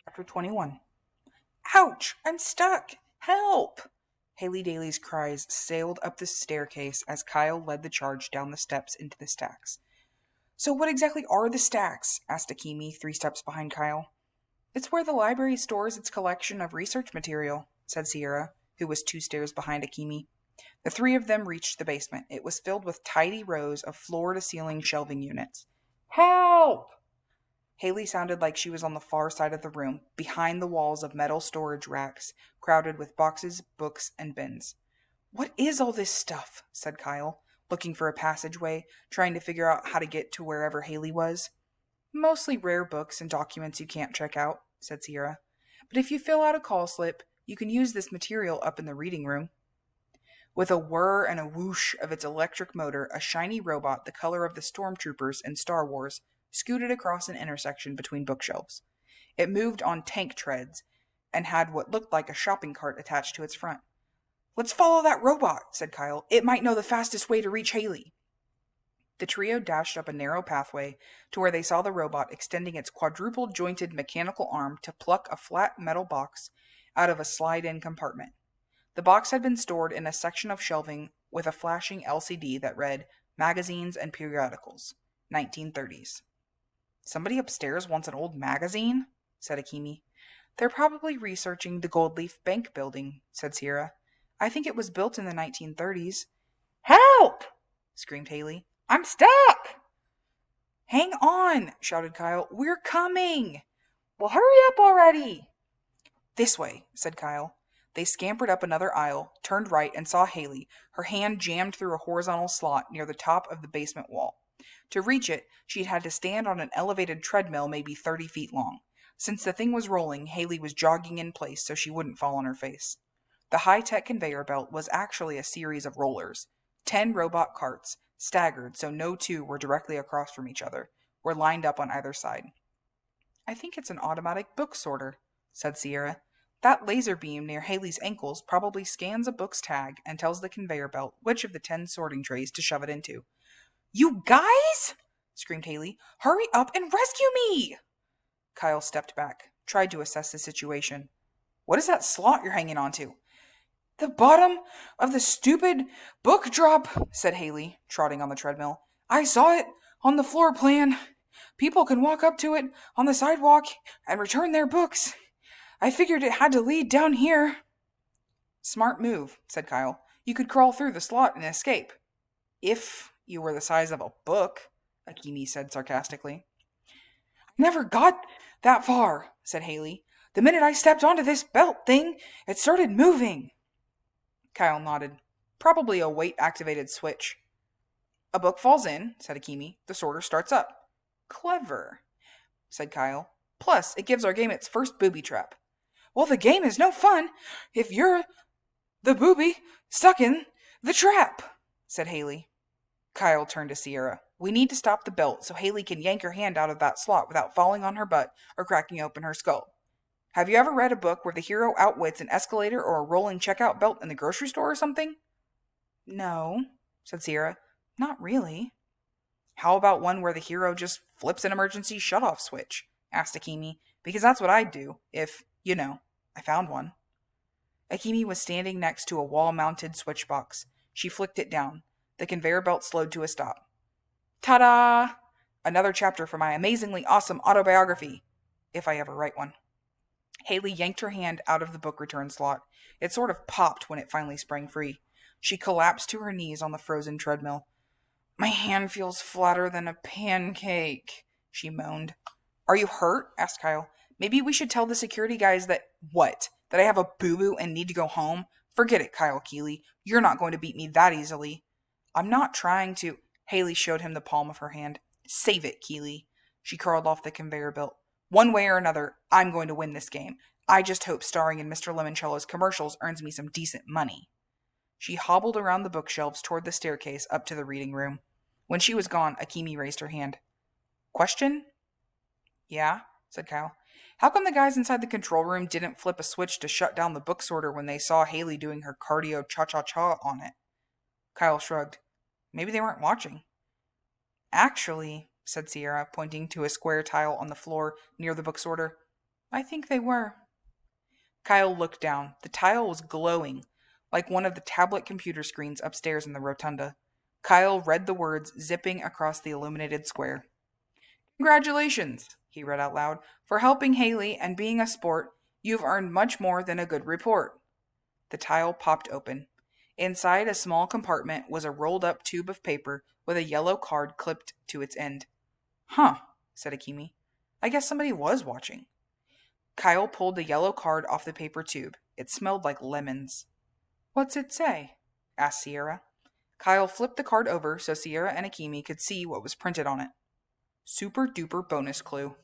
Chapter 21. Ouch! I'm stuck! Help! Haley Daly's cries sailed up the staircase as Kyle led the charge down the steps into the stacks. So what exactly are the stacks? Asked Akimi, 3 steps behind Kyle. It's where the library stores its collection of research material, said Sierra, who was 2 stairs behind Akimi. The 3 of them reached the basement. It was filled with tidy rows of floor-to-ceiling shelving units. Help! Haley sounded like she was on the far side of the room, behind the walls of metal storage racks, crowded with boxes, books, and bins. What is all this stuff? Said Kyle, looking for a passageway, trying to figure out how to get to wherever Haley was. Mostly rare books and documents you can't check out, said Sierra. But if you fill out a call slip, you can use this material up in the reading room. With a whir and a whoosh of its electric motor, a shiny robot the color of the stormtroopers in Star Wars scooted across an intersection between bookshelves. It moved on tank treads and had what looked like a shopping cart attached to its front. Let's follow that robot, said Kyle. It might know the fastest way to reach Haley. The trio dashed up a narrow pathway to where they saw the robot extending its quadruple-jointed mechanical arm to pluck a flat metal box out of a slide-in compartment. The box had been stored in a section of shelving with a flashing LCD that read Magazines and Periodicals, 1930s. Somebody upstairs wants an old magazine, said Akimi. They're probably researching the Gold Leaf Bank building, said Sierra. I think it was built in the 1930s. Help! Screamed Haley. I'm stuck! Hang on, shouted Kyle. We're coming! Well, hurry up already! This way, said Kyle. They scampered up another aisle, turned right, and saw Haley, her hand jammed through a horizontal slot near the top of the basement wall. To reach it, she'd had to stand on an elevated treadmill maybe 30 feet long. Since the thing was rolling, Haley was jogging in place so she wouldn't fall on her face. The high-tech conveyor belt was actually a series of rollers. 10 robot carts, staggered so no 2 were directly across from each other, were lined up on either side. I think it's an automatic book sorter, said Sierra. That laser beam near Haley's ankles probably scans a book's tag and tells the conveyor belt which of the 10 sorting trays to shove it into. You guys! Screamed Haley. Hurry up and rescue me! Kyle stepped back, tried to assess the situation. What is that slot you're hanging onto? The bottom of the stupid book drop, said Haley, trotting on the treadmill. I saw it on the floor plan. People can walk up to it on the sidewalk and return their books. I figured it had to lead down here. Smart move, said Kyle. You could crawl through the slot and escape. If you were the size of a book, Akimi said sarcastically. Never got that far, said Haley. The minute I stepped onto this belt thing, it started moving. Kyle nodded. Probably a weight-activated switch. A book falls in, said Akimi. The sorter starts up. Clever, said Kyle. Plus, it gives our game its first booby trap. Well, the game is no fun if you're the booby stuck in the trap, said Haley. Kyle turned to Sierra. We need to stop the belt so Haley can yank her hand out of that slot without falling on her butt or cracking open her skull. Have you ever read a book where the hero outwits an escalator or a rolling checkout belt in the grocery store or something? No, said Sierra. Not really. How about one where the hero just flips an emergency shutoff switch? Asked Akimi. Because that's what I'd do if, I found one. Akimi was standing next to a wall-mounted switch box. She flicked it down. The conveyor belt slowed to a stop. Ta-da! Another chapter for my amazingly awesome autobiography, if I ever write one. Haley yanked her hand out of the book return slot. It sort of popped when it finally sprang free. She collapsed to her knees on the frozen treadmill. My hand feels flatter than a pancake, she moaned. Are you hurt? Asked Kyle. Maybe we should tell the security guys that, what? That I have a boo-boo and need to go home? Forget it, Kyle Keeley. You're not going to beat me that easily. I'm not trying to. Haley showed him the palm of her hand. Save it, Keeley. She crawled off the conveyor belt. One way or another, I'm going to win this game. I just hope starring in Mr. Lemoncello's commercials earns me some decent money. She hobbled around the bookshelves toward the staircase up to the reading room. When she was gone, Akimi raised her hand. Question? Yeah, said Kyle. How come the guys inside the control room didn't flip a switch to shut down the book sorter when they saw Haley doing her cardio cha-cha-cha on it? Kyle shrugged. Maybe they weren't watching. Actually, said Sierra, pointing to a square tile on the floor near the book sorter, I think they were. Kyle looked down. The tile was glowing, like one of the tablet computer screens upstairs in the rotunda. Kyle read the words zipping across the illuminated square. Congratulations, he read out loud, for helping Haley and being a sport. You've earned much more than a good report. The tile popped open. Inside a small compartment was a rolled up tube of paper with a yellow card clipped to its end. Huh, said Akimi. I guess somebody was watching. Kyle pulled the yellow card off the paper tube. It smelled like lemons. What's it say? Asked Sierra. Kyle flipped the card over so Sierra and Akimi could see what was printed on it. Super duper bonus clue.